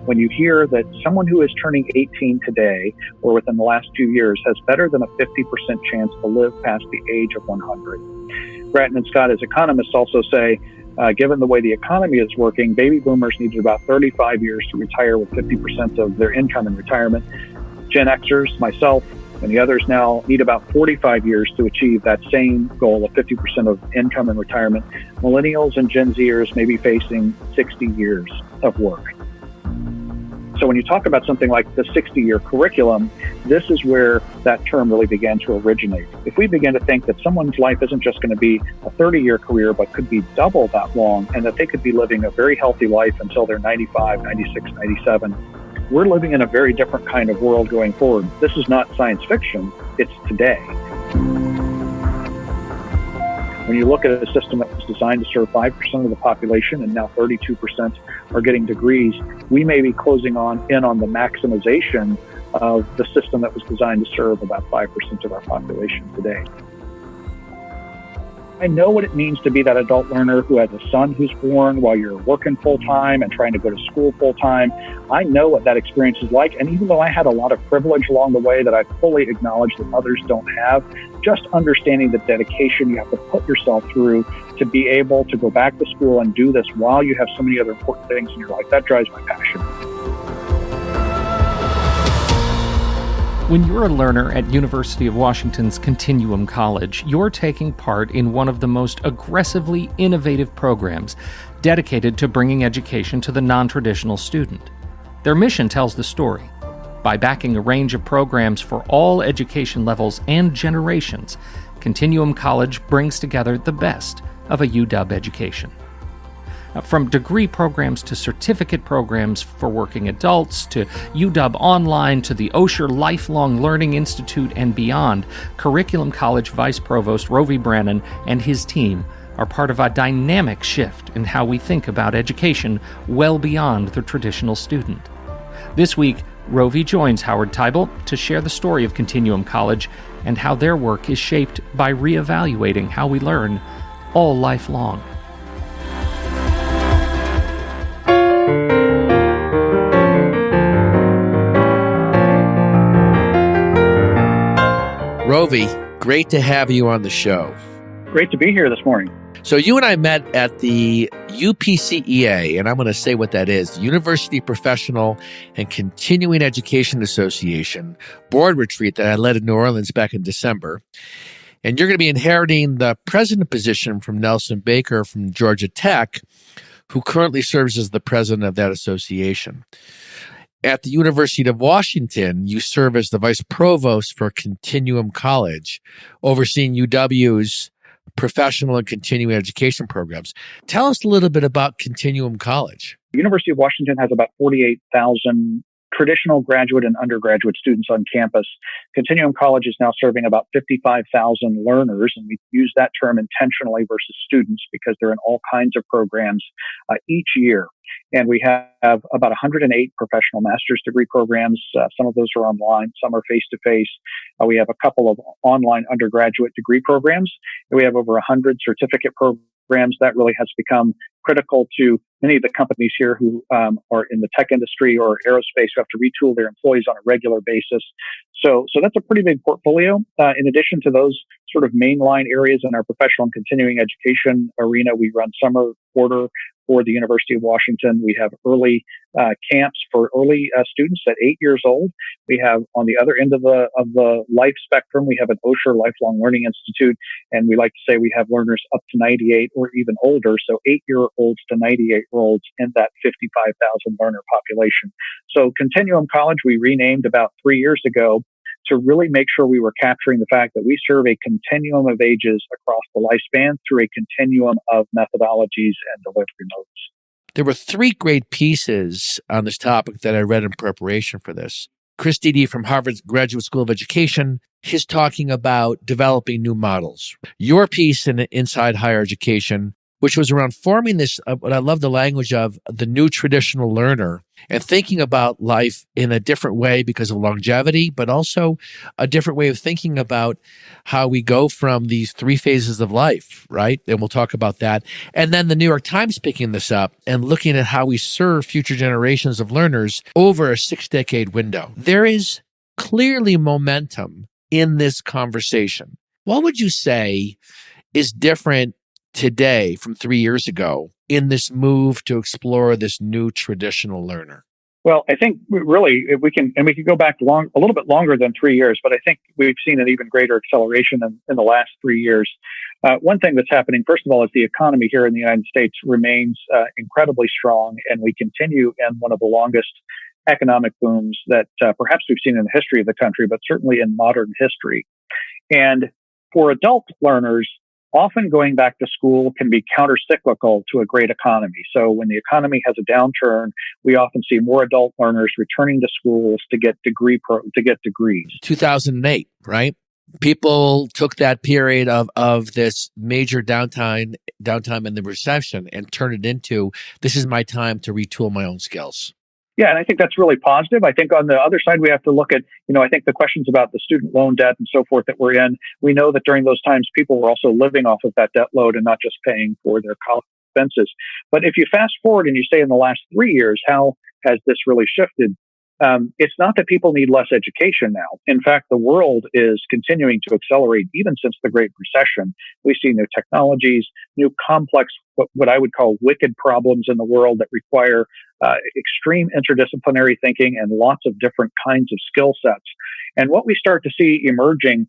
when you hear that someone who is turning 18 today or within the last 2 years has better than a 50% chance to live past the age of 100. Grattan and Scott, as economists, also say, given the way the economy is working, baby boomers needed about 35 years to retire with 50% of their income in retirement. Gen Xers, myself, and the others now need about 45 years to achieve that same goal of 50% of income in retirement. Millennials and Gen Zers may be facing 60 years of work. So when you talk about something like the 60-year curriculum, this is where that term really began to originate. If we begin to think that someone's life isn't just going to be a 30-year career, but could be double that long, and that they could be living a very healthy life until they're 95, 96, 97, we're living in a very different kind of world going forward. This is not science fiction, it's today. When you look at a system that was designed to serve 5% of the population and now 32% are getting degrees, we may be closing in on the maximization of the system that was designed to serve about 5% of our population today. I know what it means to be that adult learner who has a son who's born while you're working full-time and trying to go to school full-time. I know what that experience is like. And even though I had a lot of privilege along the way that I fully acknowledge that others don't have, just understanding the dedication you have to put yourself through to be able to go back to school and do this while you have so many other important things in your life, that drives my passion. When you're a learner at University of Washington's Continuum College, you're taking part in one of the most aggressively innovative programs dedicated to bringing education to the non-traditional student. Their mission tells the story. By backing a range of programs for all education levels and generations, Continuum College brings together the best of a UW education. From degree programs to certificate programs for working adults, to UW Online, to the Osher Lifelong Learning Institute and beyond, Curriculum College Vice Provost Rovy Branon and his team are part of a dynamic shift in how we think about education well beyond the traditional student. This week, Rovy joins Howard Teibel to share the story of Continuum College and how their work is shaped by reevaluating how we learn all lifelong. Rovy, great to have you on the show. Great to be here this morning. So you and I met at the UPCEA, and I'm going to say what that is, University Professional and Continuing Education Association board retreat that I led in New Orleans back in December. And you're going to be inheriting the president position from Nelson Baker from Georgia Tech, who currently serves as the president of that association. At the University of Washington, you serve as the vice provost for Continuum College, overseeing UW's professional and continuing education programs. Tell us a little bit about Continuum College. The University of Washington has about 48,000 traditional graduate and undergraduate students on campus. Continuum College is now serving about 55,000 learners, and we use that term intentionally versus students because they're in all kinds of programs each year. And we have about 108 professional master's degree programs. Some of those are online, some are face-to-face. We have a couple of online undergraduate degree programs. And we have over 100 certificate programs. That really has become critical to many of the companies here who are in the tech industry or aerospace who have to retool their employees on a regular basis. So that's a pretty big portfolio. In addition to those sort of mainline areas in our professional and continuing education arena, we run summer quarter for the University of Washington. We have early camps for early students at 8 years old. We have on the other end of the life spectrum, we have an Osher Lifelong Learning Institute, and we like to say we have learners up to 98 or even older, so 8-year-olds to 98-year-olds in that 55,000 learner population. So Continuum College, we renamed about 3 years ago to really make sure we were capturing the fact that we serve a continuum of ages across the lifespan through a continuum of methodologies and delivery modes. There were 3 great pieces on this topic that I read in preparation for this. Chris Dede from Harvard's Graduate School of Education, he's talking about developing new models. Your piece in Inside Higher Education which was around forming this, what I love the language of the new traditional learner and thinking about life in a different way because of longevity, but also a different way of thinking about how we go from these three phases of life, right? And we'll talk about that. And then the New York Times picking this up and looking at how we serve future generations of learners over a 6-decade window. There is clearly momentum in this conversation. What would you say is different today from 3 years ago in this move to explore this new traditional learner? Well, I think really if we can go back a little bit longer than 3 years, but I think we've seen an even greater acceleration in the last 3 years. One thing that's happening, first of all, is the economy here in the United States remains incredibly strong, and we continue in one of the longest economic booms that perhaps we've seen in the history of the country, but certainly in modern history. And for adult learners, often going back to school can be countercyclical to a great economy. So when the economy has a downturn, we often see more adult learners returning to schools to get degrees. 2008, right? People took that period of this major downtime in the recession and turned it into, this is my time to retool my own skills. Yeah, and I think that's really positive. I think on the other side, we have to look at, I think the questions about the student loan debt and so forth that we're in. We know that during those times, people were also living off of that debt load and not just paying for their college expenses. But if you fast forward and you say in the last 3 years, how has this really shifted? It's not that people need less education now. In fact, the world is continuing to accelerate even since the Great Recession. We see new technologies, new complex, what I would call wicked problems in the world that require extreme interdisciplinary thinking and lots of different kinds of skill sets. And what we start to see emerging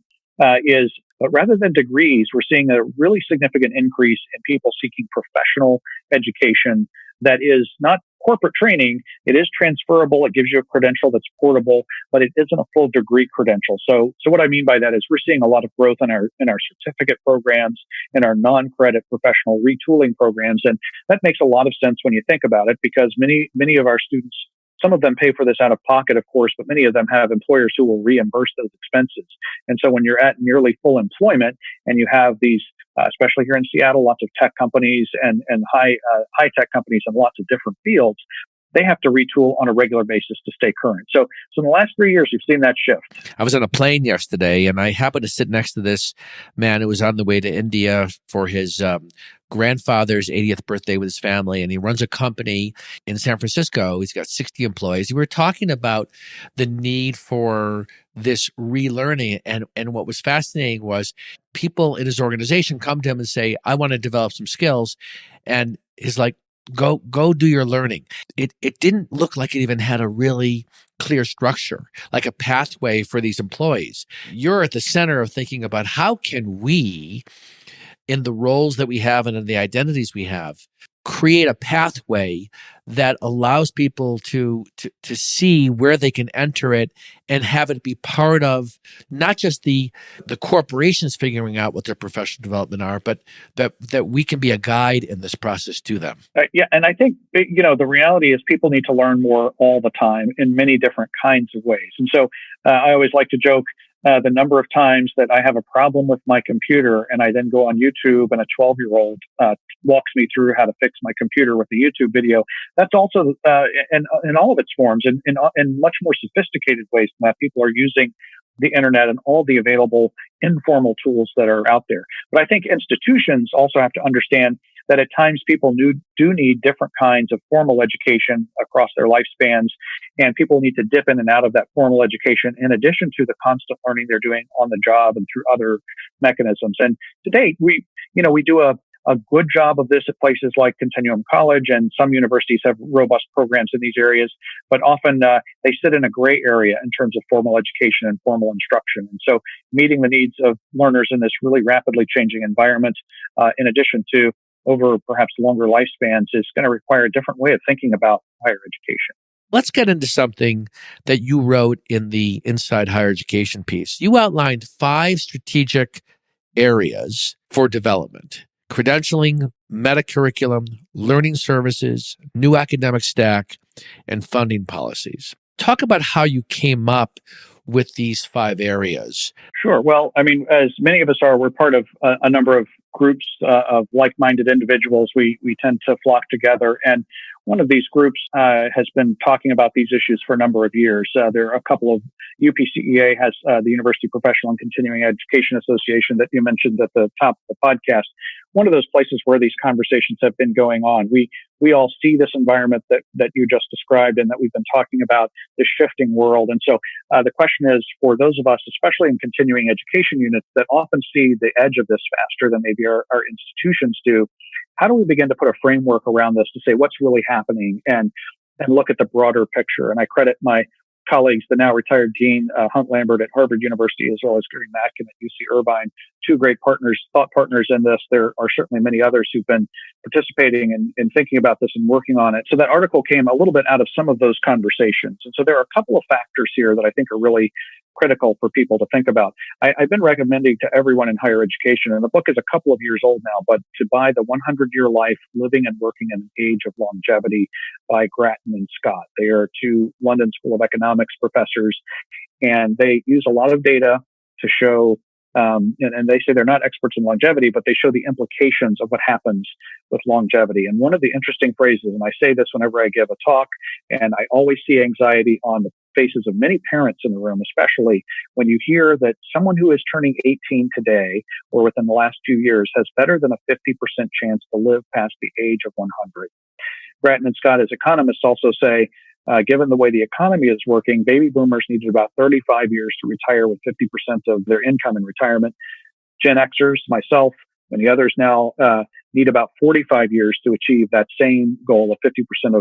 is, rather than degrees, we're seeing a really significant increase in people seeking professional education that is not corporate training. It is transferable. It gives you a credential that's portable, but it isn't a full degree credential. So what I mean by that is we're seeing a lot of growth in our certificate programs and our non-credit professional retooling programs. And that makes a lot of sense when you think about it, because many of our students, some of them pay for this out of pocket, of course, but many of them have employers who will reimburse those expenses. And so when you're at nearly full employment and you have these, especially here in Seattle, lots of tech companies and high tech companies in lots of different fields, they have to retool on a regular basis to stay current. So in the last 3 years, we've seen that shift. I was on a plane yesterday, and I happened to sit next to this man who was on the way to India for his grandfather's 80th birthday with his family, and he runs a company in San Francisco. He's got 60 employees. We were talking about the need for this relearning, and what was fascinating was people in his organization come to him and say, I want to develop some skills, and he's like, go do your learning. It didn't look like it even had a really clear structure, like a pathway for these employees. You're at the center of thinking about how can we, in the roles that we have and in the identities we have, create a pathway that allows people to see where they can enter it and have it be part of not just the corporations figuring out what their professional development are, but that we can be a guide in this process to them. Yeah, and I think, the reality is people need to learn more all the time in many different kinds of ways. And so I always like to joke, the number of times that I have a problem with my computer and I then go on YouTube and a 12-year-old walks me through how to fix my computer with a YouTube video. That's also in all of its forms and in much more sophisticated ways than that. People are using the internet and all the available informal tools that are out there. But I think institutions also have to understand that at times people do need different kinds of formal education across their lifespans, and people need to dip in and out of that formal education in addition to the constant learning they're doing on the job and through other mechanisms. And to date, we do a good job of this at places like Continuum College, and some universities have robust programs in these areas, but often they sit in a gray area in terms of formal education and formal instruction. And so meeting the needs of learners in this really rapidly changing environment, in addition to over perhaps longer lifespans, is going to require a different way of thinking about higher education. Let's get into something that you wrote in the Inside Higher Education piece. You outlined 5 strategic areas for development: credentialing, meta-curriculum, learning services, new academic stack, and funding policies. Talk about how you came up with these 5 areas. Sure. Well, I mean, as many of us are, we're part of a number of groups of like-minded individuals, we tend to flock together. And one of these groups has been talking about these issues for a number of years. There are a couple of UPCEA has the University Professional and Continuing Education Association that you mentioned at the top of the podcast. One of those places where these conversations have been going on. We all see this environment that you just described and that we've been talking about, the shifting world. And so the question is, for those of us, especially in continuing education units that often see the edge of this faster than maybe our institutions do, how do we begin to put a framework around this to say what's really happening and look at the broader picture? And I credit my colleagues, the now retired Dean Hunt Lambert at Harvard University, as well as Gary Matkin at UC Irvine, two great partners, thought partners in this. There are certainly many others who've been participating in thinking about this and working on it. So that article came a little bit out of some of those conversations. And so there are a couple of factors here that I think are really critical for people to think about. I've been recommending to everyone in higher education, and the book is a couple of years old now, but to buy The 100-Year Life, Living and Working in an Age of Longevity by Gratton and Scott. They are two London School of Economics professors, and they use a lot of data to show, and they say they're not experts in longevity, but they show the implications of what happens with longevity. And one of the interesting phrases, and I say this whenever I give a talk, and I always see anxiety on the faces of many parents in the room, especially when you hear that someone who is turning 18 today or within the last 2 years has better than a 50% chance to live past the age of 100. Gratton and Scott, as economists, also say, given the way the economy is working, baby boomers needed about 35 years to retire with 50% of their income in retirement. Gen Xers, myself, many others now need about 45 years to achieve that same goal of 50%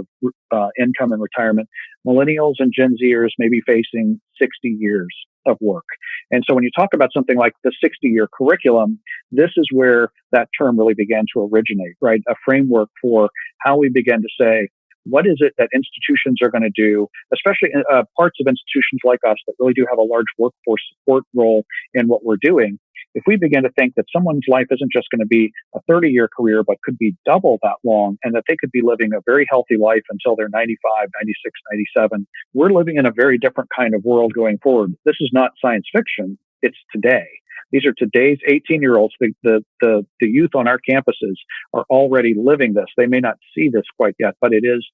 of income in retirement. Millennials and Gen Zers may be facing 60 years of work. And so when you talk about something like the 60-year curriculum, this is where that term really began to originate, right? A framework for how we begin to say, what is it that institutions are going to do, especially parts of institutions like us that really do have a large workforce support role in what we're doing? If we begin to think that someone's life isn't just going to be a 30-year career, but could be double that long, and that they could be living a very healthy life until they're 95, 96, 97, we're living in a very different kind of world going forward. This is not science fiction. It's today. These are today's 18-year-olds. The youth on our campuses are already living this. They may not see this quite yet, but it is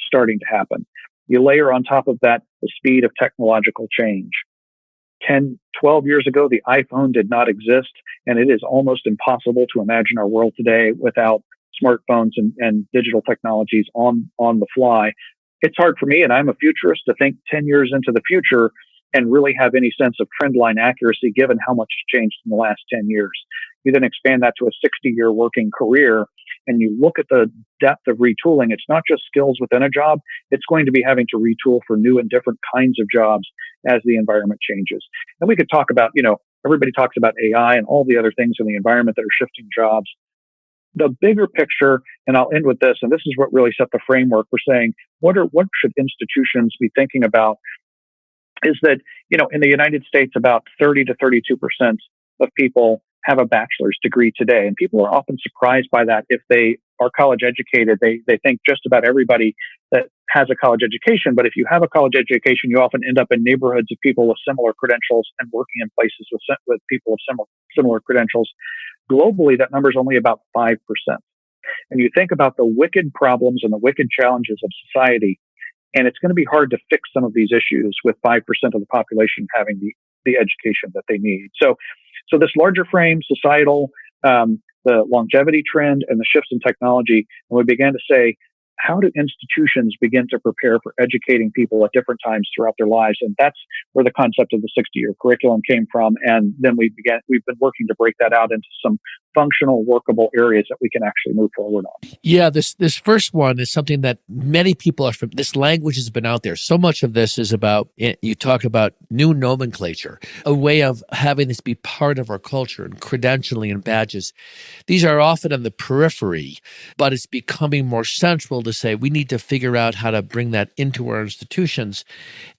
starting to happen. You layer on top of that the speed of technological change. 10, 12 years ago, the iPhone did not exist, and it is almost impossible to imagine our world today without smartphones and digital technologies on the fly. It's hard for me, and I'm a futurist, to think 10 years into the future and really have any sense of trend line accuracy given how much has changed in the last 10 years. You then expand that to a 60-year working career, and you look at the depth of retooling. It's not just skills within a job. It's going to be having to retool for new and different kinds of jobs as the environment changes. And we could talk about, everybody talks about AI and all the other things in the environment that are shifting jobs. The bigger picture, and I'll end with this, and this is what really set the framework for saying, what should institutions be thinking about, is that, in the United States, about 30 to 32% of people have a bachelor's degree today. And people are often surprised by that. If they are college educated, they think just about everybody that has a college education. But if you have a college education, you often end up in neighborhoods of people with similar credentials and working in places with people of similar credentials. Globally, that number is only about 5%. And you think about the wicked problems and the wicked challenges of society, and it's going to be hard to fix some of these issues with 5% of the population having the education that they need. So this larger frame, societal, the longevity trend, and the shifts in technology, and we began to say, how do institutions begin to prepare for educating people at different times throughout their lives? And that's where the concept of the 60-year curriculum came from. And then we've been working to break that out into some functional, workable areas that we can actually move forward on. Yeah, this first one is something that many people are from. This language has been out there. So much of this is about, you talk about new nomenclature, a way of having this be part of our culture, and credentialing and badges. These are often on the periphery, but it's becoming more central to say we need to figure out how to bring that into our institutions.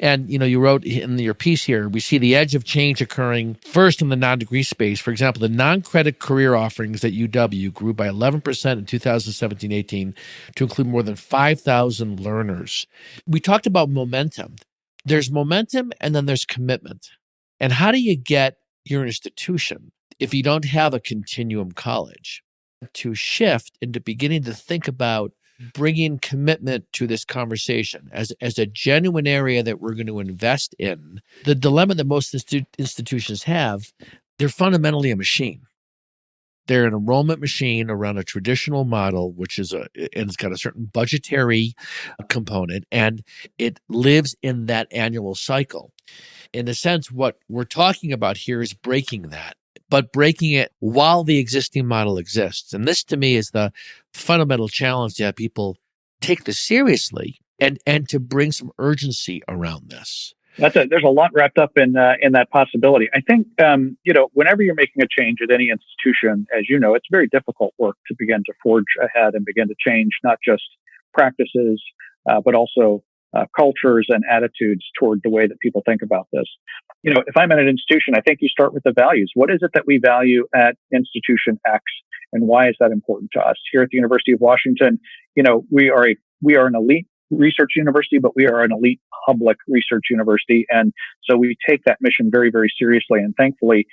And, you wrote in your piece here, we see the edge of change occurring first in the non-degree space. For example, the non-credit career offerings at UW grew by 11% in 2017-18 to include more than 5,000 learners. We talked about momentum. There's momentum and then there's commitment. And how do you get your institution if you don't have a continuum college, to shift into beginning to think about bringing commitment to this conversation as a genuine area that we're going to invest in. The dilemma that most institutions have, they're fundamentally a machine. They're an enrollment machine around a traditional model, which is and it's got a certain budgetary component, and it lives in that annual cycle. In a sense, what we're talking about here is breaking that, but breaking it while the existing model exists. And this, to me, is the fundamental challenge to have people take this seriously and to bring some urgency around this. There's a lot wrapped up in that possibility. I think, whenever you're making a change at any institution, as you know, it's very difficult work to begin to forge ahead and begin to change not just practices, but also cultures and attitudes toward the way that people think about this. If I'm at an institution, I think you start with the values. What is it that we value at institution X, and why is that important to us? Here at the University of Washington, we are an elite research university, but we are an elite public research university. And so we take that mission very, very seriously. And thankfully,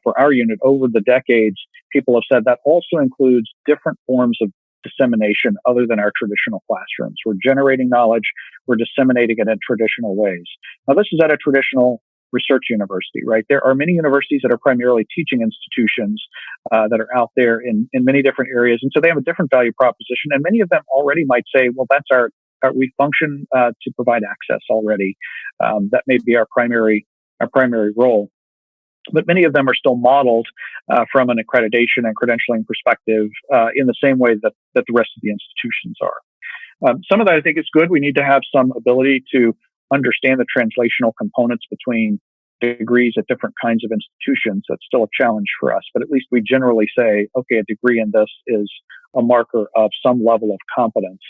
for our unit over the decades, people have said that also includes different forms of dissemination other than our traditional classrooms. We're generating knowledge. We're disseminating it in traditional ways. Now, this is at a traditional research university, right? There are many universities that are primarily teaching institutions that are out there in many different areas. And so they have a different value proposition. And many of them already might say, well, that's we function to provide access already. That may be our primary role. But many of them are still modeled from an accreditation and credentialing perspective in the same way that the rest of the institutions are. Some of that I think is good. We need to have some ability to understand the translational components between degrees at different kinds of institutions. That's still a challenge for us, but at least we generally say, okay, a degree in this is a marker of some level of competence.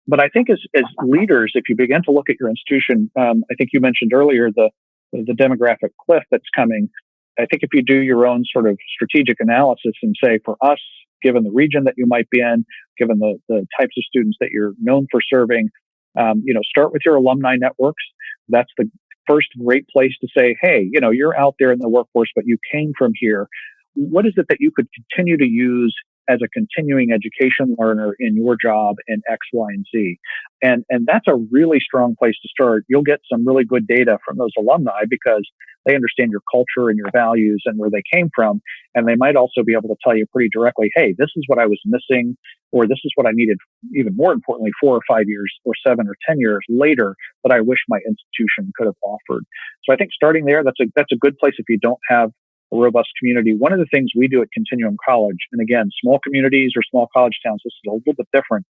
But I think as leaders, if you begin to look at your institution, I think you mentioned earlier the demographic cliff that's coming. I think if you do your own sort of strategic analysis and say, for us, given the region that you might be in, given the types of students that you're known for serving, start with your alumni networks. That's the first great place to say, hey, you're out there in the workforce, but you came from here. What is it that you could continue to use as a continuing education learner in your job in X, Y, and Z? And that's a really strong place to start. You'll get some really good data from those alumni because they understand your culture and your values and where they came from. And they might also be able to tell you pretty directly, hey, this is what I was missing, or this is what I needed, even more importantly, 4 or 5 years or 7 or 10 years later that I wish my institution could have offered. So I think starting there, that's a good place if you don't have a robust community. One of the things we do at Continuum College, and again, small communities or small college towns, this is a little bit different,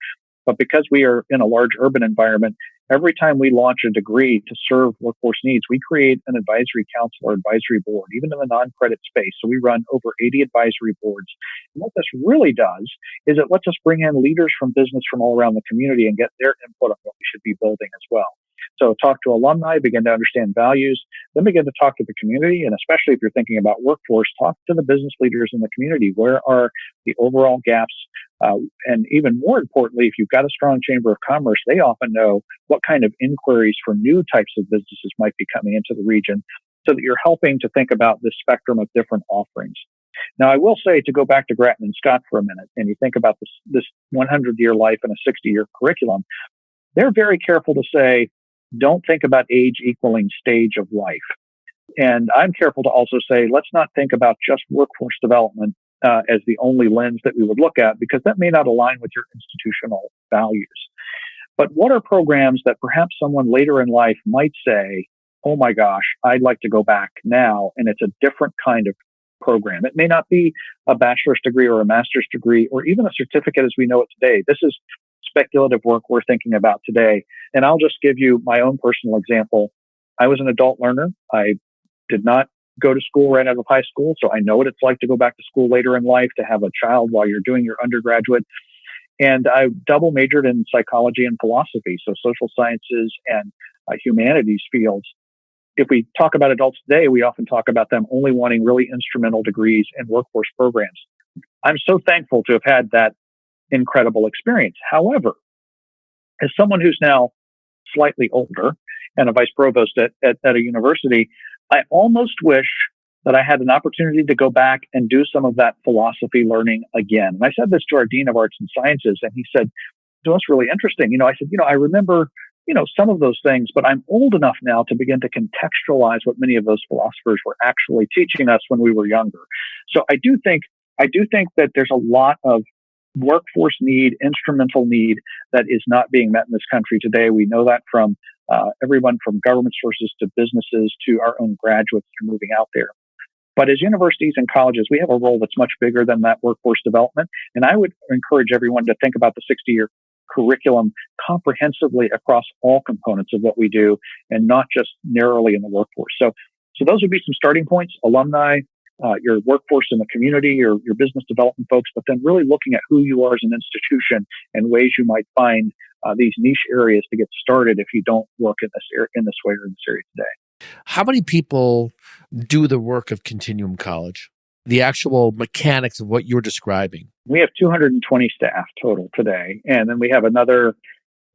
but because we are in a large urban environment, every time we launch a degree to serve workforce needs, we create an advisory council or advisory board, even in the non-credit space. So we run over 80 advisory boards. And what this really does is it lets us bring in leaders from business from all around the community and get their input on what we should be building as well. So talk to alumni, begin to understand values, then begin to talk to the community. And especially if you're thinking about workforce, talk to the business leaders in the community. Where are the overall gaps? And even more importantly, if you've got a strong chamber of commerce, they often know what kind of inquiries for new types of businesses might be coming into the region so that you're helping to think about this spectrum of different offerings. Now, I will say, to go back to Grattan and Scott for a minute, and you think about this 100-year life and a 60-year curriculum, they're very careful to say, don't think about age equaling stage of life. And I'm careful to also say, let's not think about just workforce development as the only lens that we would look at, because that may not align with your institutional values. But what are programs that perhaps someone later in life might say, oh my gosh, I'd like to go back now, and it's a different kind of program. It may not be a bachelor's degree or a master's degree or even a certificate as we know it today. This is speculative work we're thinking about today. And I'll just give you my own personal example. I was an adult learner. I did not go to school right out of high school, so I know what it's like to go back to school later in life, to have a child while you're doing your undergraduate. And I double majored in psychology and philosophy, so social sciences and humanities fields. If we talk about adults today, we often talk about them only wanting really instrumental degrees in workforce programs. I'm so thankful to have had that incredible experience. However, as someone who's now slightly older and a vice provost at a university, I almost wish that I had an opportunity to go back and do some of that philosophy learning again. And I said this to our Dean of Arts and Sciences, and he said, "That's really interesting." I said, I remember, some of those things, but I'm old enough now to begin to contextualize what many of those philosophers were actually teaching us when we were younger. So I do think that there's a lot of workforce need, instrumental need that is not being met in this country today. We know that from everyone from government sources to businesses to our own graduates who are moving out there. But as universities and colleges, we have a role that's much bigger than that workforce development. And I would encourage everyone to think about the 60-year curriculum comprehensively across all components of what we do and not just narrowly in the workforce. So those would be some starting points: alumni, your workforce in the community, your business development folks, but then really looking at who you are as an institution and ways you might find these niche areas to get started if you don't work in this way or in this area today. How many people do the work of Continuum College? The actual mechanics of what you're describing? We have 220 staff total today, and then we have another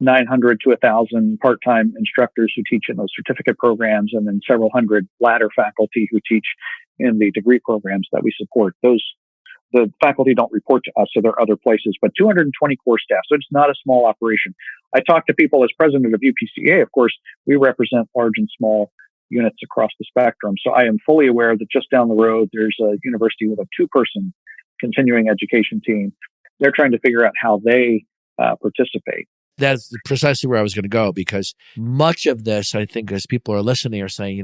900 to 1,000 part-time instructors who teach in those certificate programs, and then several hundred ladder faculty who teach in the degree programs that we support. The faculty don't report to us, so they're other places, but 220 core staff. So it's not a small operation. I talk to people as president of UPCA. Of course, we represent large and small units across the spectrum. So I am fully aware that just down the road, there's a university with a 2-person continuing education team. They're trying to figure out how they participate. That's precisely where I was going to go, because much of this, I think, as people are listening, are saying,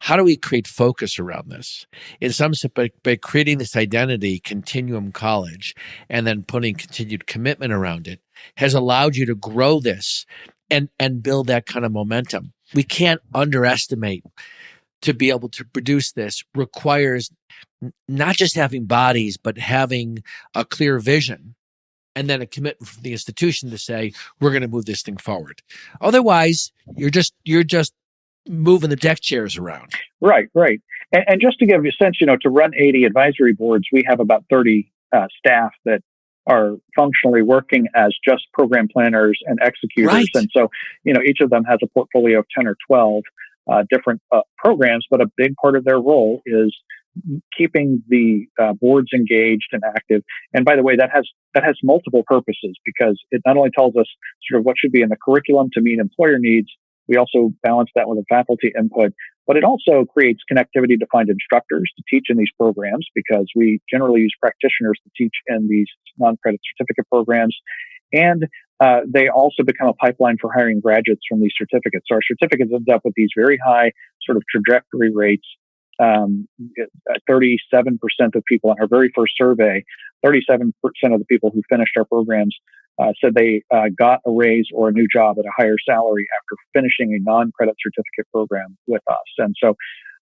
how do we create focus around this? In some sense, by creating this identity, Continuum College, and then putting continued commitment around it, has allowed you to grow this and build that kind of momentum. We can't underestimate, to be able to produce this requires not just having bodies, but having a clear vision. And then a commitment from the institution to say, we're going to move this thing forward. Otherwise, you're just moving the deck chairs around. Right. And just to give you a sense, to run 80 advisory boards, we have about 30 staff that are functionally working as just program planners and executors. Right. And so, each of them has a portfolio of 10 or 12 different programs, but a big part of their role is keeping the boards engaged and active. And by the way, that has multiple purposes, because it not only tells us sort of what should be in the curriculum to meet employer needs, we also balance that with the faculty input, but it also creates connectivity to find instructors to teach in these programs, because we generally use practitioners to teach in these non-credit certificate programs. And they also become a pipeline for hiring graduates from these certificates. So our certificates end up with these very high sort of trajectory rates. 37% of people in our very first survey, 37% of the people who finished our programs said they got a raise or a new job at a higher salary after finishing a non-credit certificate program with us. And so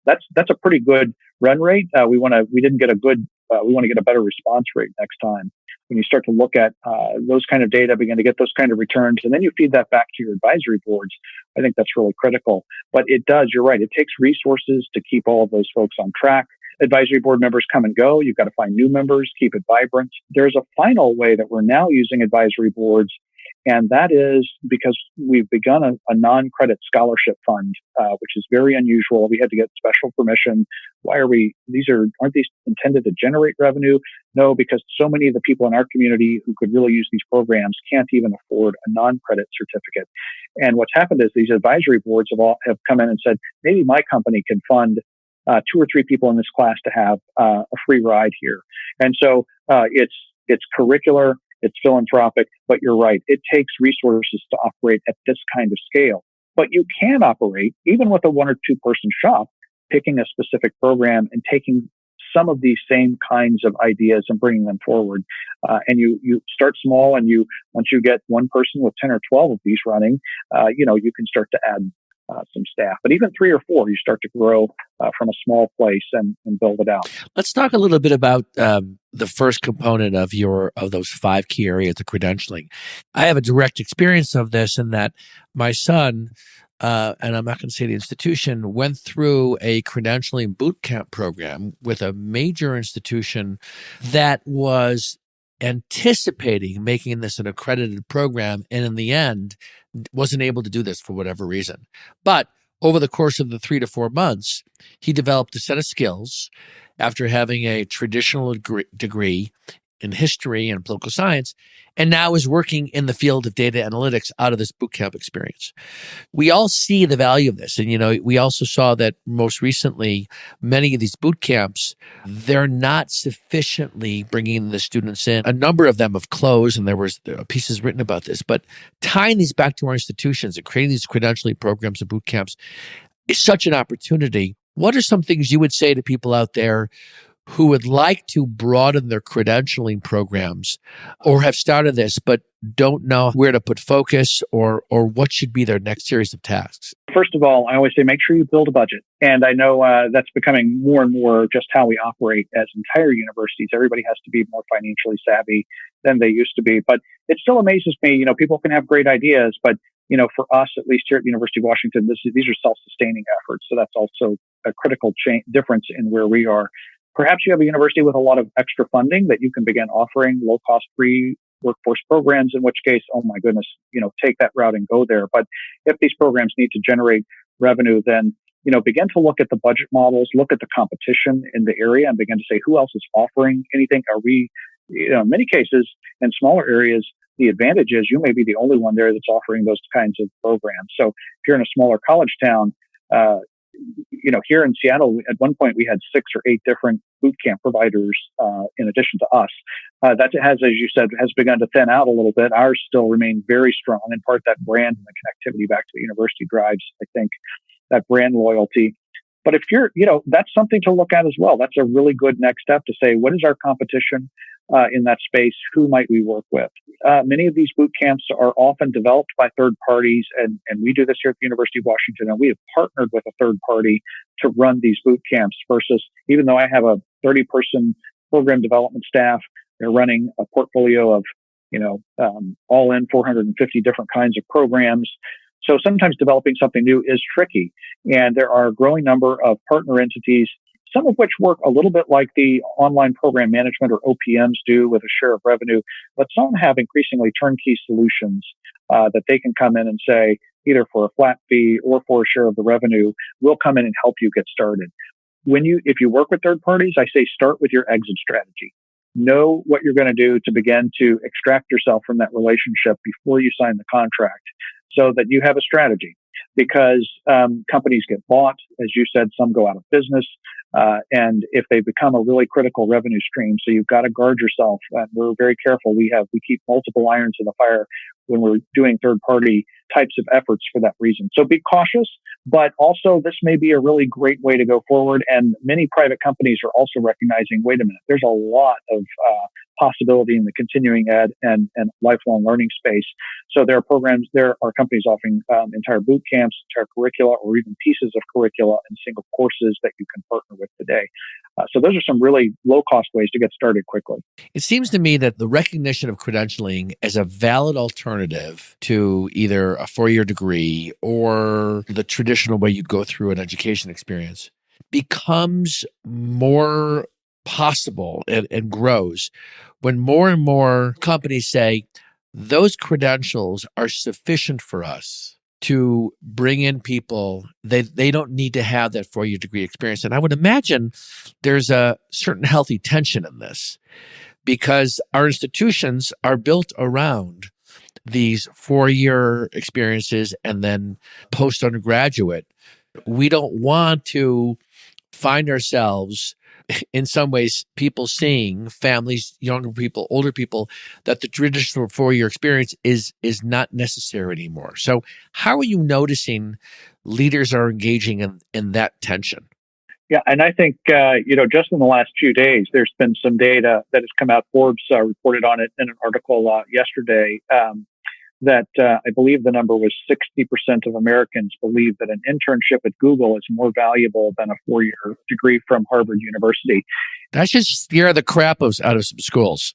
that's a pretty good run rate. We want to get a better response rate next time. When you start to look at those kind of data, begin to get those kind of returns, and then you feed that back to your advisory boards, I think that's really critical. But it does, you're right, it takes resources to keep all of those folks on track. Advisory board members come and go. You've got to find new members, keep it vibrant. There's a final way that we're now using advisory boards, and that is because we've begun a non-credit scholarship fund, which is very unusual. We had to get special permission. Aren't these intended to generate revenue? No, because so many of the people in our community who could really use these programs can't even afford a non-credit certificate. And what's happened is these advisory boards have come in and said, maybe my company can fund 2 or 3 people in this class to have a free ride here. And so it's curricular, it's philanthropic, but you're right. It takes resources to operate at this kind of scale. But you can operate, even with a 1 or 2 person shop, picking a specific program and taking some of these same kinds of ideas and bringing them forward. And you start small, and once you get one person with 10 or 12 of these running, you can start to add some staff. But even 3 or 4, you start to grow from a small place and build it out. Let's talk a little bit about the first component of those 5 key areas of credentialing. I have a direct experience of this in that my son, and I'm not going to say the institution, went through a credentialing boot camp program with a major institution that was anticipating making this an accredited program, and in the end wasn't able to do this for whatever reason. But over the course of the 3 to 4 months, he developed a set of skills after having a traditional degree in history and political science, and now is working in the field of data analytics out of this bootcamp experience. We all see the value of this. And, we also saw that most recently, many of these boot camps, they're not sufficiently bringing the students in. A number of them have closed, and there was pieces written about this. But tying these back to our institutions and creating these credentialing programs and boot camps is such an opportunity. What are some things you would say to people out there who would like to broaden their credentialing programs or have started this but don't know where to put focus or what should be their next series of tasks? First of all, I always say make sure you build a budget. And I know that's becoming more and more just how we operate as entire universities. Everybody has to be more financially savvy than they used to be. But it still amazes me, people can have great ideas, but for us, at least here at the University of Washington, these are self-sustaining efforts. So that's also a critical difference in where we are. Perhaps you have a university with a lot of extra funding that you can begin offering low-cost free workforce programs, in which case, oh my goodness, take that route and go there. But if these programs need to generate revenue, then, begin to look at the budget models, look at the competition in the area and begin to say, who else is offering anything? Are we, in many cases, in smaller areas, the advantage is you may be the only one there that's offering those kinds of programs. So if you're in a smaller college town, here in Seattle, at one point we had 6 or 8 different boot camp providers in addition to us. That has, as you said, has begun to thin out a little bit. Ours still remain very strong. In part, that brand and the connectivity back to the university drives, I think, that brand loyalty. But if you're, that's something to look at as well. That's a really good next step to say, what is our competition in that space? Who might we work with? Many of these boot camps are often developed by third parties, and we do this here at the University of Washington, and we have partnered with a third party to run these boot camps versus, even though I have a 30-person program development staff, they're running a portfolio of, all in 450 different kinds of programs. So sometimes developing something new is tricky. And there are a growing number of partner entities, some of which work a little bit like the online program management or OPMs do with a share of revenue, but some have increasingly turnkey solutions that they can come in and say, either for a flat fee or for a share of the revenue, we'll come in and help you get started. If you work with third parties, I say start with your exit strategy. Know what you're going to do to begin to extract yourself from that relationship before you sign the contract, so that you have a strategy. Because companies get bought, as you said, some go out of business, and if they become a really critical revenue stream, so you've got to guard yourself. We're very careful. We keep multiple irons in the fire when we're doing third-party types of efforts for that reason. So be cautious, but also this may be a really great way to go forward. And many private companies are also recognizing, wait a minute, there's a lot of possibility in the continuing ed and lifelong learning space. So there are companies offering entire boot camps, entire curricula, or even pieces of curricula and single courses that you can partner with today. So those are some really low-cost ways to get started quickly. It seems to me that the recognition of credentialing as a valid alternative to either a 4-year degree or the traditional way you go through an education experience becomes more possible and grows when more and more companies say, those credentials are sufficient for us to bring in people. They don't need to have that 4-year degree experience. And I would imagine there's a certain healthy tension in this because our institutions are built around these 4-year experiences and then post-undergraduate. We don't want to find ourselves in some ways, people seeing families, younger people, older people, that the traditional 4-year experience is not necessary anymore. So how are you noticing leaders are engaging in that tension? Yeah, and I think, just in the last few days, there's been some data that has come out. Forbes reported on it in an article yesterday that I believe the number was 60% of Americans believe that an internship at Google is more valuable than a 4-year degree from Harvard University. That should scare the crap out of some schools.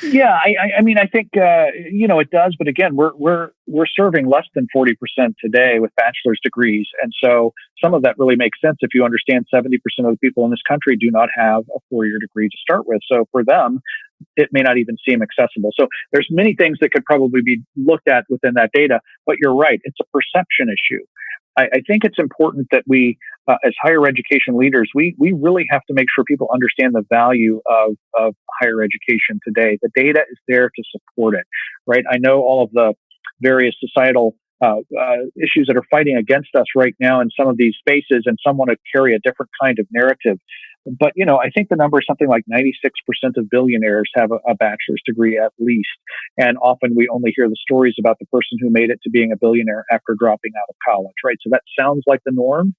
Yeah, I mean, I think it does, but again, we're serving less than 40% today with bachelor's degrees, and so some of that really makes sense if you understand 70% of the people in this country do not have a 4-year degree to start with. So for them, it may not even seem accessible. So there's many things that could probably be looked at within that data, but you're right, it's a perception issue. I think it's important that we, as higher education leaders, we really have to make sure people understand the value of higher education today. The data is there to support it, right? I know all of the various societal issues that are fighting against us right now in some of these spaces, and some want to carry a different kind of narrative. But, I think the number is something like 96% of billionaires have a bachelor's degree at least. And often we only hear the stories about the person who made it to being a billionaire after dropping out of college, right? So that sounds like the norm.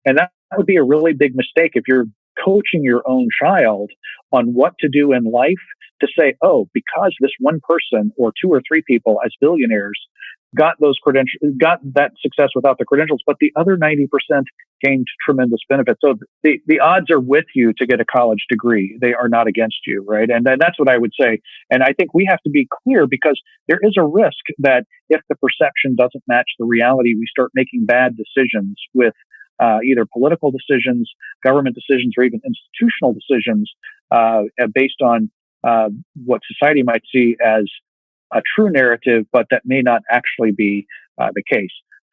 And that would be a really big mistake if you're coaching your own child on what to do in life, to say, oh, because this one person or two or three people as billionaires got those credentials, got that success without the credentials, but the other 90% gained tremendous benefits. So the odds are with you to get a college degree. They are not against you, right? And that's what I would say. And I think we have to be clear, because there is a risk that if the perception doesn't match the reality, we start making bad decisions with either political decisions, government decisions, or even institutional decisions based on what society might see as a true narrative, but that may not actually be the case.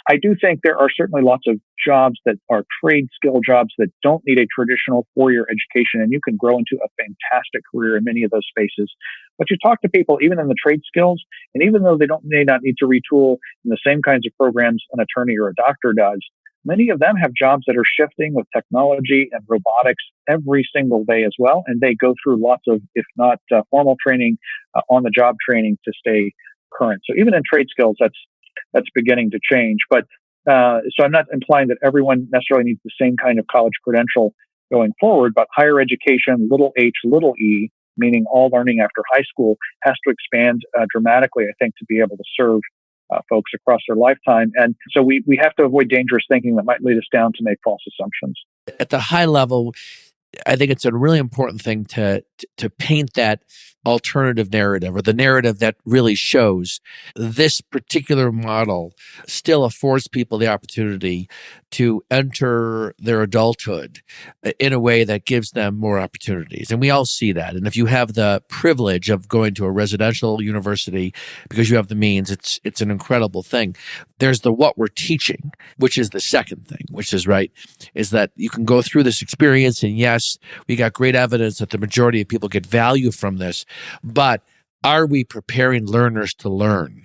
I do think there are certainly lots of jobs that are trade skill jobs that don't need a traditional four-year education, and you can grow into a fantastic career in many of those spaces. But you talk to people, even in the trade skills, and even though they may not need to retool in the same kinds of programs an attorney or a doctor does, many of them have jobs that are shifting with technology and robotics every single day as well. And they go through lots of, if not formal training, on-the-job training to stay current. So even in trade skills, that's beginning to change. But so I'm not implying that everyone necessarily needs the same kind of college credential going forward, but higher education, little h, little e, meaning all learning after high school, has to expand dramatically, I think, to be able to serve folks across their lifetime. And so we have to avoid dangerous thinking that might lead us down to make false assumptions. At the high level, I think it's a really important thing to paint that alternative narrative, or the narrative that really shows this particular model still affords people the opportunity to enter their adulthood in a way that gives them more opportunities. And we all see that. And if you have the privilege of going to a residential university because you have the means, it's an incredible thing. There's the what we're teaching, which is the second thing, which is is that you can go through this experience, and yes, we got great evidence that the majority of people get value from this, but are we preparing learners to learn?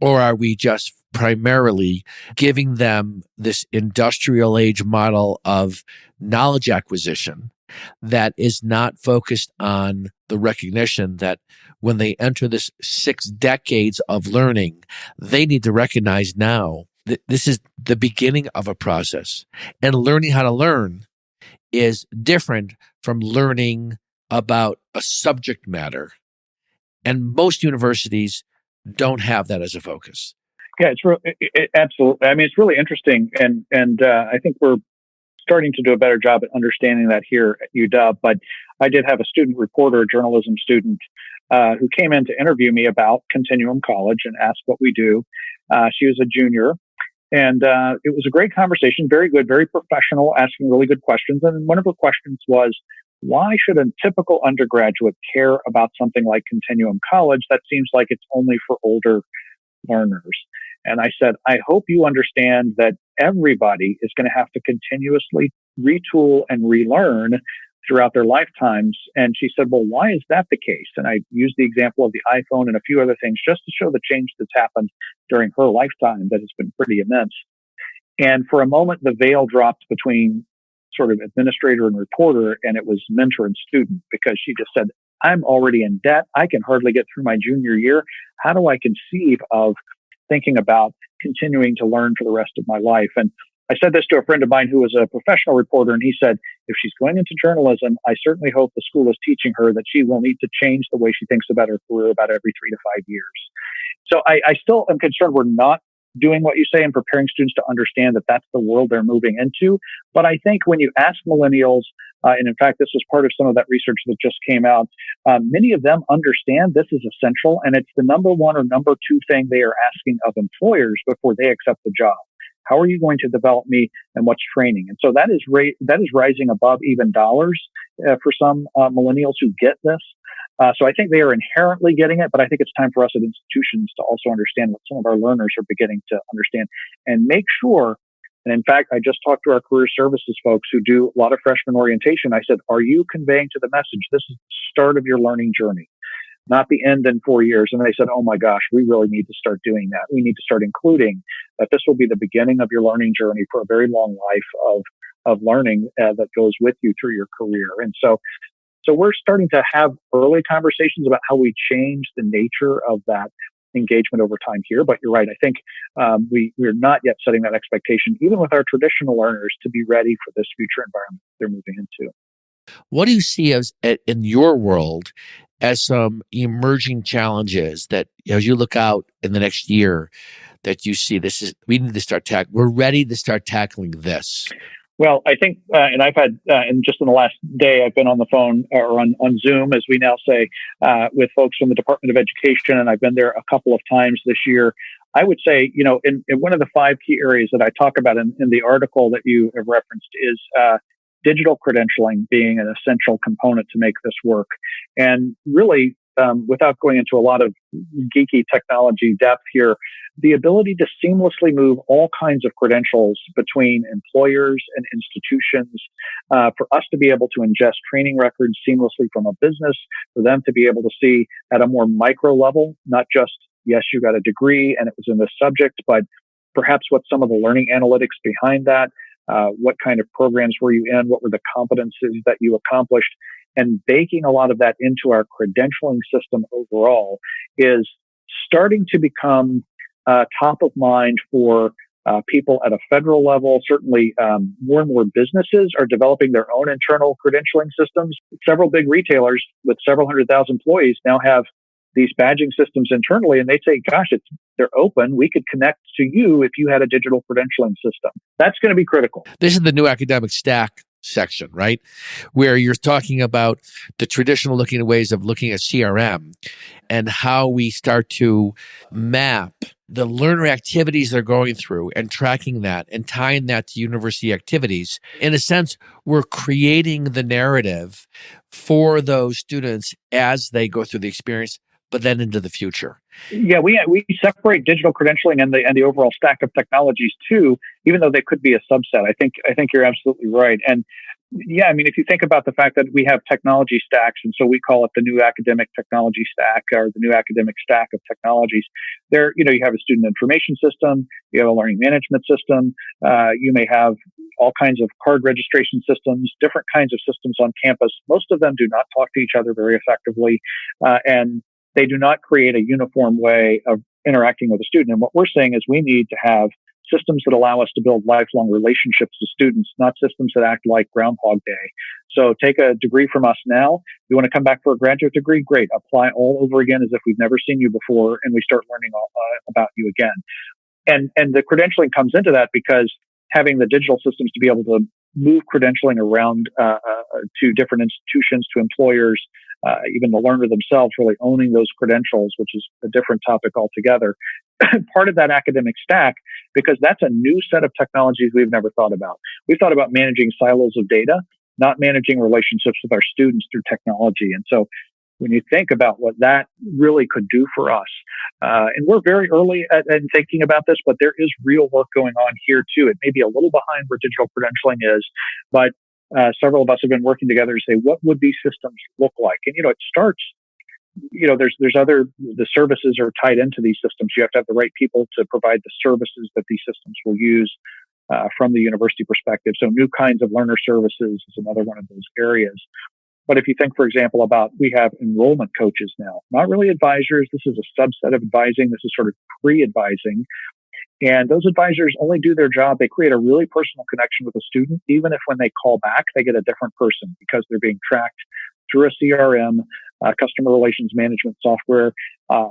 Or are we just primarily giving them this industrial age model of knowledge acquisition that is not focused on the recognition that when they enter this 6 decades of learning, they need to recognize now that this is the beginning of a process. And learning how to learn is different from learning about a subject matter. And most universities don't have that as a focus. Yeah, absolutely. I mean, it's really interesting, and I think we're starting to do a better job at understanding that here at UW. But I did have a student reporter, a journalism student, who came in to interview me about Continuum College and asked what we do. She was a junior, and it was a great conversation, very good, very professional, asking really good questions. And one of her questions was, why should a typical undergraduate care about something like Continuum College that seems like it's only for older learners? And I said, I hope you understand that everybody is going to have to continuously retool and relearn throughout their lifetimes. And she said, well, why is that the case? And I used the example of the iPhone and a few other things just to show the change that's happened during her lifetime that has been pretty immense. And for a moment, the veil dropped between sort of administrator and reporter, and it was mentor and student, because she just said, I'm already in debt. I can hardly get through my junior year. How do I conceive of thinking about continuing to learn for the rest of my life? And I said this to a friend of mine who was a professional reporter, and he said, if she's going into journalism, I certainly hope the school is teaching her that she will need to change the way she thinks about her career about every 3 to 5 years. So I still am concerned we're not doing what you say and preparing students to understand that that's the world they're moving into. But I think when you ask millennials, and in fact, this was part of some of that research that just came out, many of them understand this is essential, and it's the number one or number two thing they are asking of employers before they accept the job. How are you going to develop me, and what's training? And so that is rising above even dollars for some millennials who get this. So I think they are inherently getting it, but I think it's time for us at institutions to also understand what some of our learners are beginning to understand, and make sure And in fact, I just talked to our career services folks who do a lot of freshman orientation. I said, are you conveying to the message, this is the start of your learning journey, not the end in 4 years? And they said, oh my gosh, we really need to start doing that. We need to start including that this will be the beginning of your learning journey for a very long life of learning that goes with you through your career. And so we're starting to have early conversations about how we change the nature of that engagement over time here. But you're right. I think we're not yet setting that expectation, even with our traditional learners, to be ready for this future environment they're moving into. What do you see as in your world as some emerging challenges that, as you look out in the next year, that you see we need to start we're ready to start tackling this? Well, I think, and I've had, and just in the last day, I've been on the phone or on Zoom, as we now say, with folks from the Department of Education, and I've been there a couple of times this year. I would say, in one of the 5 key areas that I talk about in the article that you have referenced is digital credentialing being an essential component to make this work. And really, without going into a lot of geeky technology depth here, the ability to seamlessly move all kinds of credentials between employers and institutions, for us to be able to ingest training records seamlessly from a business, for them to be able to see at a more micro level, not just, yes, you got a degree and it was in this subject, but perhaps what some of the learning analytics behind that, what kind of programs were you in, what were the competencies that you accomplished, and baking a lot of that into our credentialing system overall is starting to become top of mind for people at a federal level. Certainly, more and more businesses are developing their own internal credentialing systems. Several big retailers with several 100,000 employees now have these badging systems internally, and they say, gosh, they're open. We could connect to you if you had a digital credentialing system. That's going to be critical. This is the new academic stack section, right? Where you're talking about the traditional looking ways of looking at CRM and how we start to map the learner activities they're going through and tracking that and tying that to university activities. In a sense, we're creating the narrative for those students as they go through the experience, but then into the future. Yeah, we separate digital credentialing and the overall stack of technologies too, even though they could be a subset. I think you're absolutely right. And yeah, I mean, if you think about the fact that we have technology stacks, and so we call it the new academic technology stack or the new academic stack of technologies. There, you have a student information system, you have a learning management system, you may have all kinds of card registration systems, different kinds of systems on campus. Most of them do not talk to each other very effectively, and they do not create a uniform way of interacting with a student. And what we're saying is we need to have systems that allow us to build lifelong relationships with students, not systems that act like Groundhog Day. So take a degree from us now. You want to come back for a graduate degree? Great. Apply all over again as if we've never seen you before, and we start learning about you again. And the credentialing comes into that because having the digital systems to be able to move credentialing around to different institutions, to employers, even the learner themselves really owning those credentials, which is a different topic altogether. Part of that academic stack, because that's a new set of technologies we've never thought about. We've thought about managing silos of data, not managing relationships with our students through technology. And so when you think about what that really could do for us, and we're very early at thinking about this, but there is real work going on here too. It may be a little behind where digital credentialing is, but several of us have been working together to say, what would these systems look like? And, it starts, the services are tied into these systems. You have to have the right people to provide the services that these systems will use from the university perspective. So new kinds of learner services is another one of those areas. But if you think, for example, about we have enrollment coaches now, not really advisors. This is a subset of advising. This is sort of pre-advising. And those advisors only do their job. They create a really personal connection with a student. Even if when they call back, they get a different person because they're being tracked through a CRM, customer relations management software.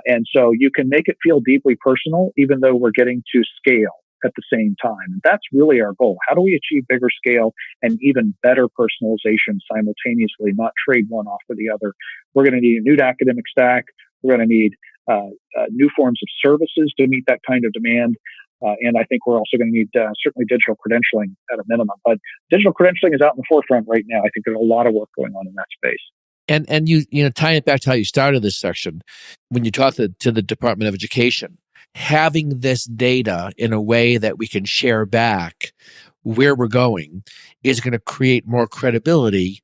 And so you can make it feel deeply personal, even though we're getting to scale at the same time. And that's really our goal. How do we achieve bigger scale and even better personalization simultaneously, not trade one off for the other? We're going to need a new academic stack. We're going to need new forms of services to meet that kind of demand. And I think we're also going to need certainly digital credentialing at a minimum. But digital credentialing is out in the forefront right now. I think there's a lot of work going on in that space. And you tying it back to how you started this section, when you talked to the Department of Education, having this data in a way that we can share back where we're going is going to create more credibility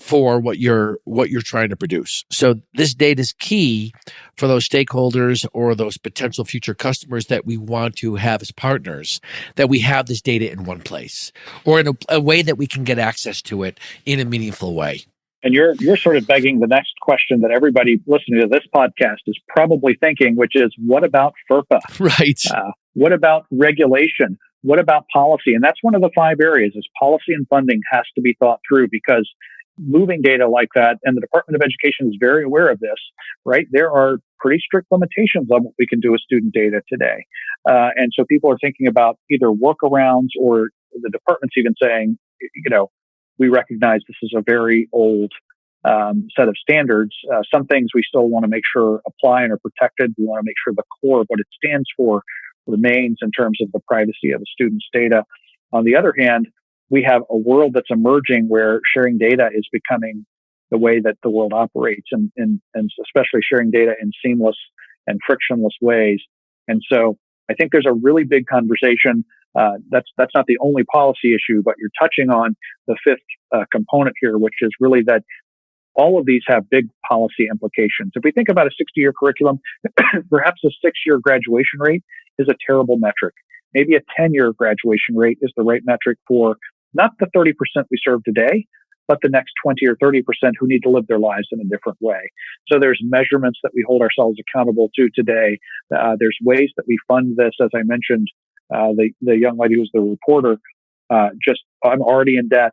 for what you're trying to produce. So this data is key for those stakeholders or those potential future customers that we want to have as partners, that we have this data in one place or in a way that we can get access to it in a meaningful way. And you're sort of begging the next question that everybody listening to this podcast is probably thinking, which is, what about FERPA? Right. What about regulation? What about policy? And that's one of the 5 areas is policy and funding has to be thought through, because moving data like that, and the Department of Education is very aware of this, right? There are pretty strict limitations on what we can do with student data today. And so people are thinking about either workarounds, or the department's even saying, we recognize this is a very old set of standards. Some things we still want to make sure apply and are protected. We want to make sure the core of what it stands for remains in terms of the privacy of the student's data. On the other hand, we have a world that's emerging where sharing data is becoming the way that the world operates, and especially sharing data in seamless and frictionless ways. And so I think there's a really big conversation. That's not the only policy issue, but you're touching on the 5th component here, which is really that all of these have big policy implications. If we think about a 60-year curriculum, perhaps a 6-year graduation rate is a terrible metric. Maybe a 10-year graduation rate is the right metric for not the 30% we serve today, but the next 20 or 30% who need to live their lives in a different way. So there's measurements that we hold ourselves accountable to today. There's ways that we fund this. As I mentioned, the young lady who's the reporter, I'm already in debt.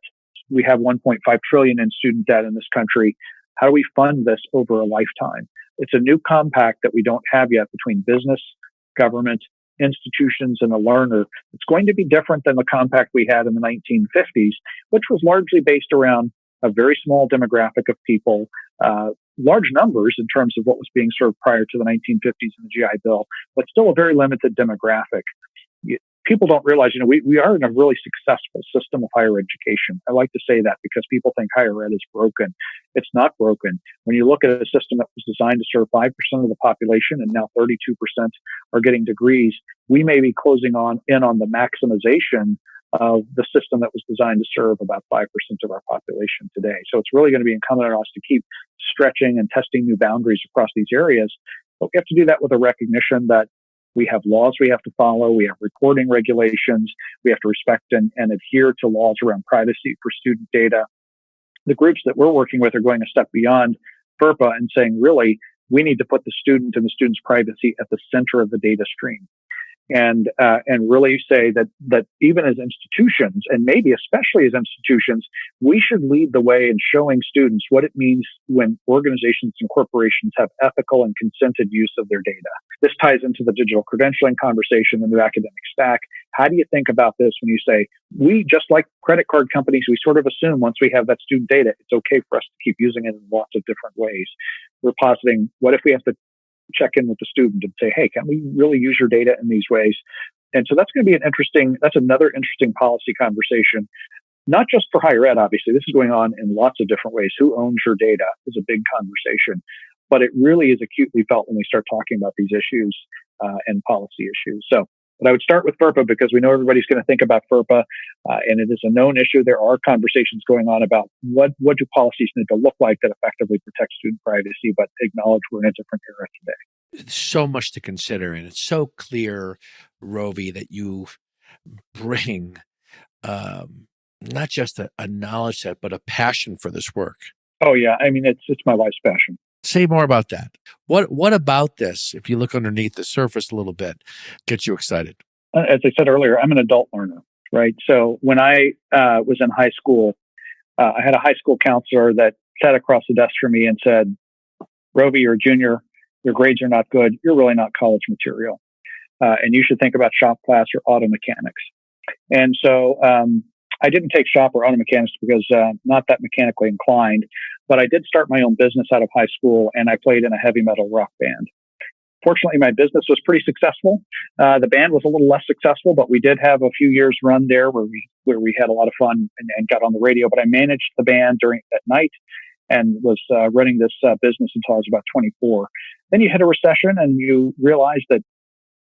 We have 1.5 trillion in student debt in this country. How do we fund this over a lifetime? It's a new compact that we don't have yet between business, government, institutions, and the learner. It's going to be different than the compact we had in the 1950s, which was largely based around a very small demographic of people, large numbers in terms of what was being served prior to the 1950s and the GI Bill, but still a very limited demographic. People don't realize, we are in a really successful system of higher education. I like to say that because people think higher ed is broken. It's not broken. When you look at a system that was designed to serve 5% of the population and now 32% are getting degrees, we may be closing in on the maximization of the system that was designed to serve about 5% of our population today. So it's really going to be incumbent on us to keep stretching and testing new boundaries across these areas. But we have to do that with a recognition that we have laws we have to follow. We have reporting regulations. We have to respect and adhere to laws around privacy for student data. The groups that we're working with are going a step beyond FERPA and saying, really, we need to put the student and the student's privacy at the center of the data stream. And really say that even as institutions, and maybe especially as institutions, we should lead the way in showing students what it means when organizations and corporations have ethical and consented use of their data. This ties into the digital credentialing conversation, the new academic stack. How do you think about this when you say, we, just like credit card companies, we sort of assume once we have that student data, it's okay for us to keep using it in lots of different ways. We're positing, what if we have to check in with the student and say, hey, can we really use your data in these ways? And so that's going to be that's another interesting policy conversation, not just for higher ed, obviously. This is going on in lots of different ways. Who owns your data is a big conversation, but it really is acutely felt when we start talking about these issues and policy issues. So, but I would start with FERPA because we know everybody's going to think about FERPA, and it is a known issue. There are conversations going on about what do policies need to look like that effectively protect student privacy, but acknowledge we're in a different era today. So much to consider, and it's so clear, Rovy, that you bring not just a knowledge set, but a passion for this work. Oh yeah, I mean it's my life's passion. Say more about that. What about this, if you look underneath the surface a little bit, gets you excited? As I said earlier, I'm an adult learner, right? So when I was in high school, I had a high school counselor that sat across the desk from me and said, Rovy, you're a junior. Your grades are not good. You're really not college material. And you should think about shop class or auto mechanics. And so I didn't take shop or auto mechanics because not that mechanically inclined, but I did start my own business out of high school, and I played in a heavy metal rock band. Fortunately, my business was pretty successful. The band was a little less successful, but we did have a few years run there where we had a lot of fun and got on the radio. But I managed the band at night and was running this business until I was about 24. Then you hit a recession and you realize that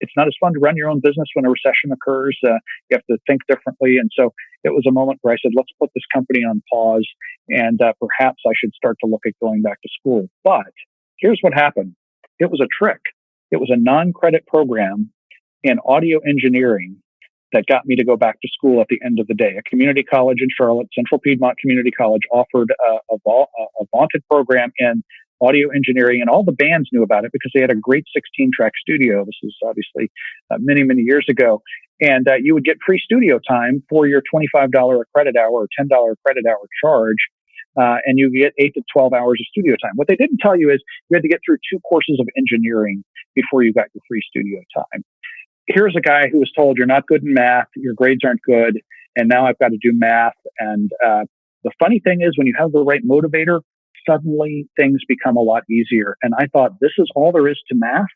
it's not as fun to run your own business when a recession occurs. You have to think differently. And so it was a moment where I said, let's put this company on pause, and perhaps I should start to look at going back to school. But here's what happened. It was a trick. It was a non-credit program in audio engineering that got me to go back to school at the end of the day. A community college in Charlotte, Central Piedmont Community College, offered a vaunted program in audio engineering, and all the bands knew about it because they had a great 16-track studio. This is obviously many, many years ago. And you would get free studio time for your $25 a credit hour or $10 a credit hour charge. And you get 8 to 12 hours of studio time. What they didn't tell you is you had to get through 2 courses of engineering before you got your free studio time. Here's a guy who was told, you're not good in math, your grades aren't good, and now I've got to do math. And the funny thing is, when you have the right motivator, suddenly things become a lot easier. And I thought, this is all there is to math.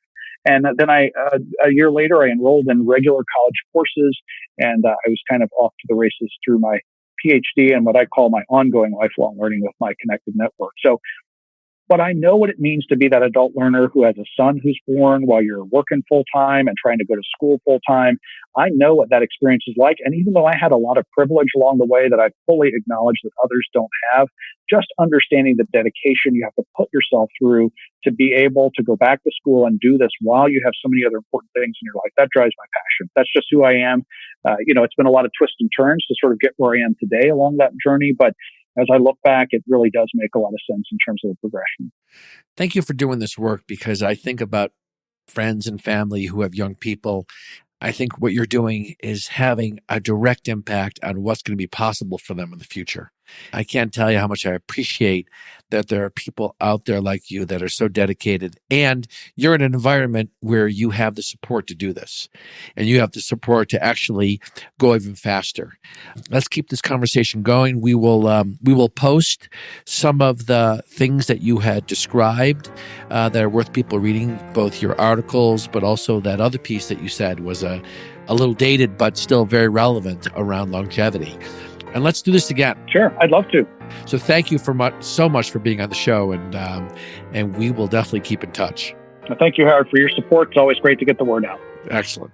And then a year later, I enrolled in regular college courses, and I was kind of off to the races through my PhD and what I call my ongoing lifelong learning with my connected network. So, but I know what it means to be that adult learner who has a son who's born while you're working full time and trying to go to school full time. I know what that experience is like. And even though I had a lot of privilege along the way that I fully acknowledge that others don't have, just understanding the dedication you have to put yourself through to be able to go back to school and do this while you have so many other important things in your life, that drives my passion. That's just who I am. It's been a lot of twists and turns to sort of get where I am today along that journey. But as I look back, it really does make a lot of sense in terms of the progression. Thank you for doing this work, because I think about friends and family who have young people. I think what you're doing is having a direct impact on what's going to be possible for them in the future. I can't tell you how much I appreciate that there are people out there like you that are so dedicated, and you're in an environment where you have the support to do this, and you have the support to actually go even faster. Let's keep this conversation going. We will post some of the things that you had described that are worth people reading, both your articles, but also that other piece that you said was a little dated, but still very relevant around longevity. And let's do this again. Sure, I'd love to. So thank you so much for being on the show, and we will definitely keep in touch. Thank you, Howard, for your support. It's always great to get the word out. Excellent.